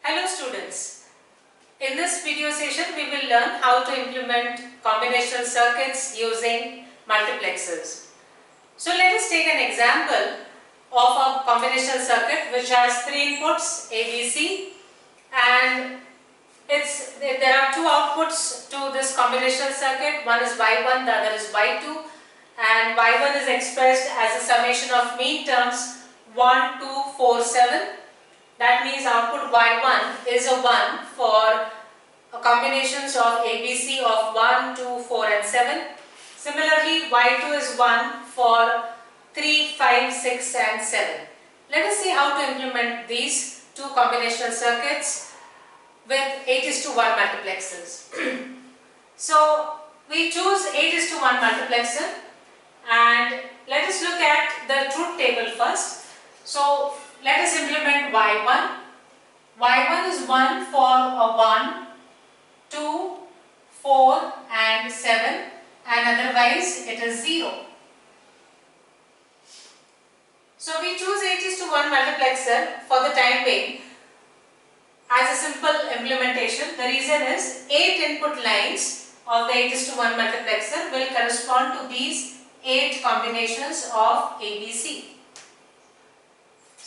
Hello students, in this video session we will learn how to implement combinational circuits using multiplexers. So let us take an example of a combinational circuit which has three inputs ABC and there are two outputs to this combinational circuit. One is Y1, the other is Y2, and Y1 is expressed as a summation of mean terms 1, 2, 4, 7. That means output Y1 is a 1 for combinations of ABC of 1, 2, 4 and 7. Similarly, Y2 is 1 for 3, 5, 6 and 7. Let us see how to implement these two combinational circuits with 8:1 multiplexers. So, we choose 8:1 multiplexer and let us look at the truth table first. So, let us implement Y1. Y1 is 1 for a 1, 2, 4 and 7 and otherwise it is 0. So we choose 8:1 multiplexer for the time being as a simple implementation. The reason is 8 input lines of the 8:1 multiplexer will correspond to these 8 combinations of ABC.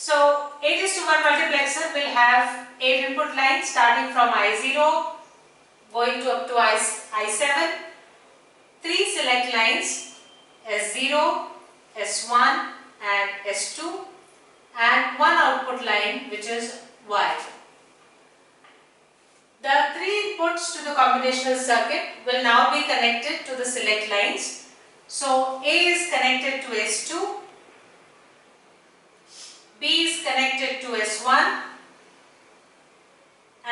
So 8:1 multiplexer will have 8 input lines starting from I0 going to up to I7, 3 select lines S0, S1 and S2 and 1 output line which is Y. The 3 inputs to the combinational circuit will now be connected to the select lines. So A is connected to S2, B is connected to S1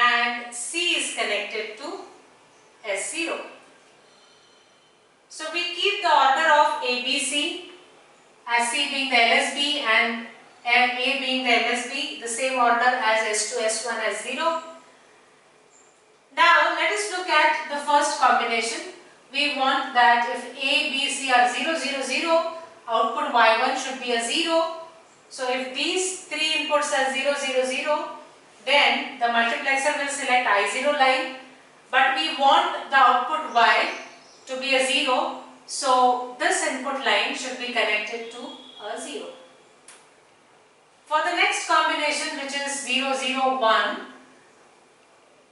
and C is connected to S0. So we keep the order of ABC as C being the LSB and A being the MSB, the same order as S2, S1, S0. Now let us look at the first combination. We want that if A, B, C are 0, 0, 0, output Y1 should be a 0. So if these 3 inputs are 0, 0, 0, then the multiplexer will select I0 line, but we want the output Y to be a 0, so this input line should be connected to a 0. For the next combination, which is 0, 0, 1,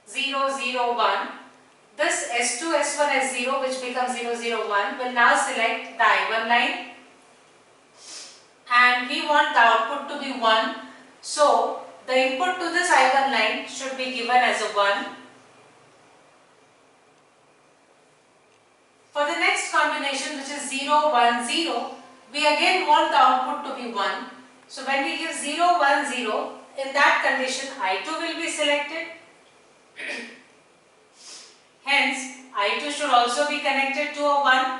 0, 0, 1, this S2, S1, S0 which becomes 0, 0, 1 will now select the I1 line and we want the output to be 1. So the input to this I1 line should be given as a 1. For the next combination which is 0, 1, 0, we again want the output to be 1. So when we give 0, 1, 0, in that condition I2 will be selected. Hence I2 should also be connected to a 1.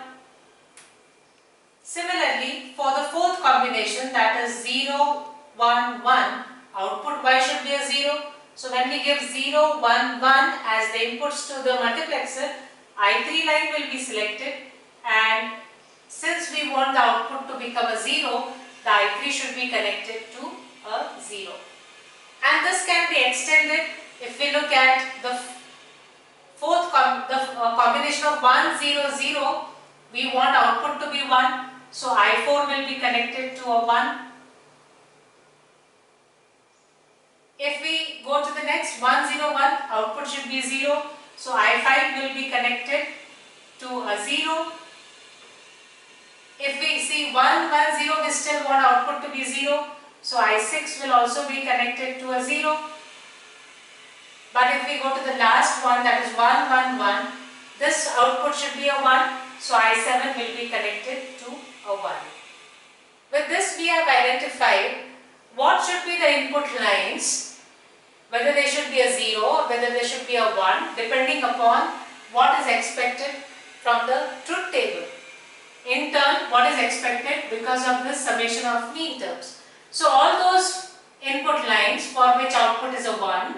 Similarly, for the fourth combination, that is 0, 1, 1, output Y should be a 0. So when we give 0, 1, 1 as the inputs to the multiplexer, I3 line will be selected and since we want the output to become a 0, the I3 should be connected to a 0. And this can be extended if we look at the fourth combination of 1, 0, 0, we want output to be 1. So I4 will be connected to a 1. If we go to the next 1, 0, 1, output should be 0. So I5 will be connected to a 0. If we see 1, 1, 0, we still want output to be 0. So I6 will also be connected to a 0. But if we go to the last one, that is 1, 1, 1, this output should be a 1. So I7 will be connected to a 1. With this we have identified what should be the input lines, whether they should be a 0 or whether they should be a 1 depending upon what is expected from the truth table. In turn, what is expected because of this summation of mean terms. So all those input lines for which output is a 1,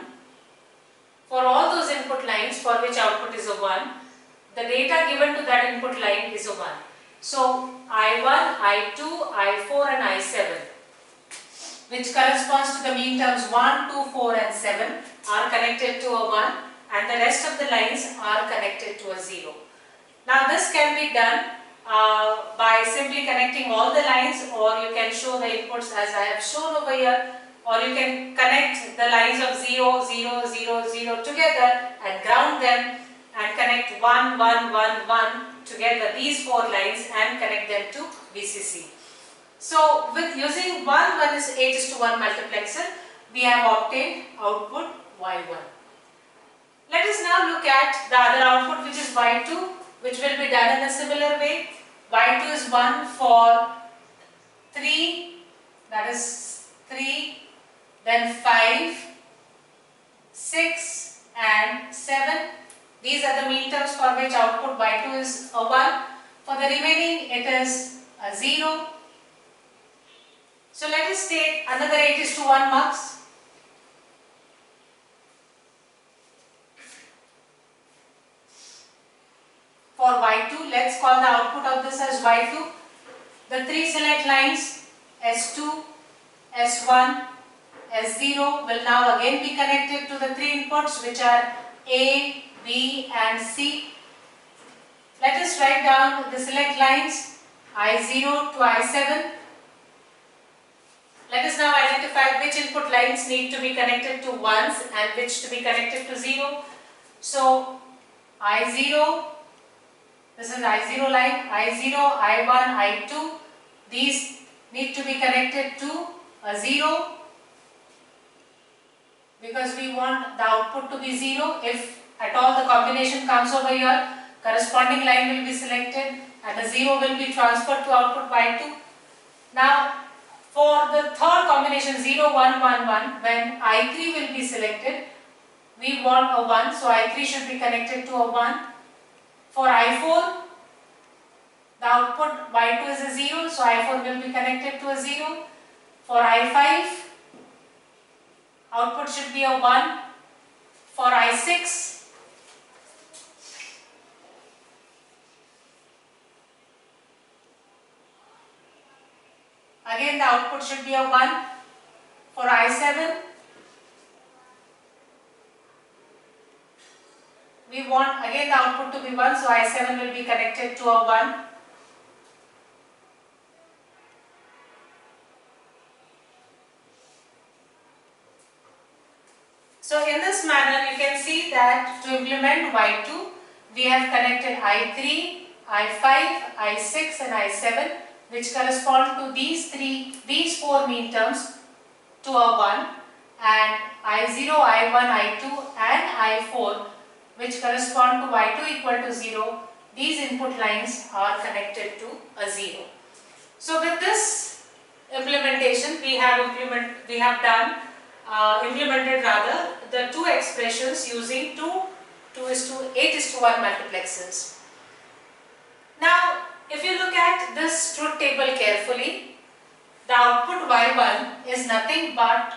for all those input lines for which output is a 1, the data given to that input line is a 1. So I1, I2, I4 and I7. which corresponds to the mean terms 1, 2, 4 and 7 are connected to a 1 and the rest of the lines are connected to a 0. Now this can be done by simply connecting all the lines, or you can show the inputs as I have shown over here, or you can connect the lines of 0, 0, 0, 0 together and ground them and connect 1, 1, 1, 1 together, these 4 lines, and connect them to VCC. So with using 1, 1 is 8:1 multiplexer, we have obtained output Y1. Let us now look at the other output, which is Y2, which will be done in a similar way. Y2 is 1 for 3, that is 3, then 5, 6 and 7. These are the mean terms for which output Y2 is a 1. For the remaining it is a 0. So let us take another 8:1 mux. For Y2, let's call the output of this as Y2. The 3 select lines S2, S1, S0 will now again be connected to the 3 inputs, which are A, B and C. Let us write down the select lines I0 to I7. Let us now identify which input lines need to be connected to 1s and which to be connected to 0. So I0, this is I0 line, I0, I1, I2, these need to be connected to a 0 because we want the output to be 0. If at all the combination comes over here, corresponding line will be selected and a 0 will be transferred to output Y2. Now for the third combination 0, 1, 1, 1, when I3 will be selected, we want a 1, so I3 should be connected to a 1. For I4, the output Y2 is a 0, so I4 will be connected to a 0. For I5, output should be a 1. For I6, again the output should be a 1. For I7, we want again the output to be 1, so I7 will be connected to a 1. So in this manner you can see that to implement Y2, we have connected I3, I5, I6 and I7, which correspond to these 4 mean terms to a 1, and I0, I1, I2 and I4, which correspond to Y2 equal to 0, these input lines are connected to a 0. So with this implementation we have implemented the 2 expressions using 8:1 multiplexers. Now if you look at this truth table carefully, the output Y1 is nothing but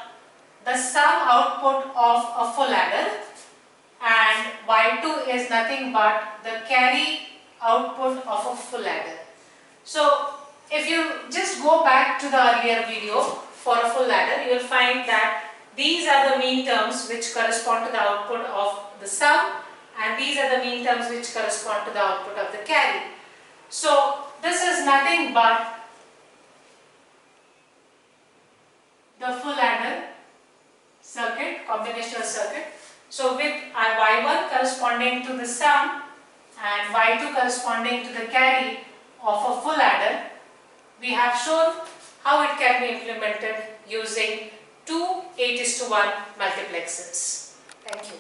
the sum output of a full adder, and Y2 is nothing but the carry output of a full adder. So if you just go back to the earlier video for a full adder, you will find that these are the mean terms which correspond to the output of the sum, and these are the mean terms which correspond to the output of the carry. So this is nothing but the full adder circuit, combinational circuit. So with Y1 corresponding to the sum and Y2 corresponding to the carry of a full adder, we have shown how it can be implemented using 2 8:1 multiplexers. Thank you.